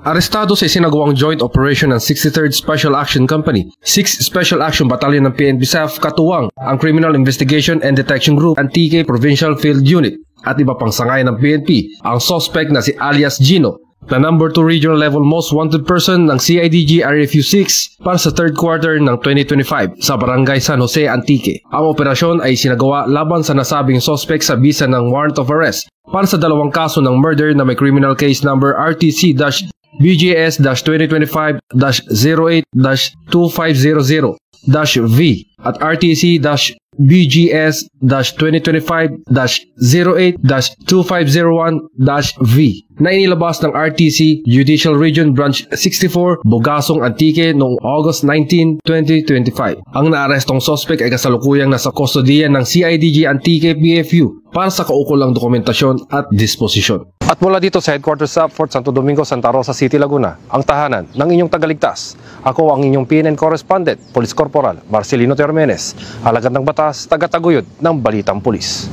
Arestado sa isinagawang joint operation ng 63rd Special Action Company, 6th Special Action Battalion ng PNP SAF katuwang ang Criminal Investigation and Detection Group, Antique Provincial Field Unit at iba pang sangay ng PNP, ang suspect na si alias Gino, na number 2 regional level most wanted person ng CIDG RFU 6 para sa 3rd quarter ng 2025 sa Barangay San Jose, Antique. Ang operasyon ay sinagawa laban sa nasabing suspect sa bisa ng warrant of arrest para sa dalawang kaso ng murder na may criminal case number RTC-BGS-2025-08-2500-V at RTC-BGS-2025-08-2501-V na inilabas ng RTC Judicial Region Branch 64, Bogasong, Antique noong August 19, 2025. Ang naarestong suspect ay kasalukuyang nasa kustodiyan ng CIDG Antique PFU para sa kaukulang dokumentasyon at disposisyon. At mula dito sa headquarters sa Fort Santo Domingo, Santa Rosa City, Laguna, ang tahanan ng inyong tagaligtas. Ako ang inyong PNN correspondent, Police Corporal Marcelino Termenes, alagad ng batas, tagataguyod ng Balitang Pulis.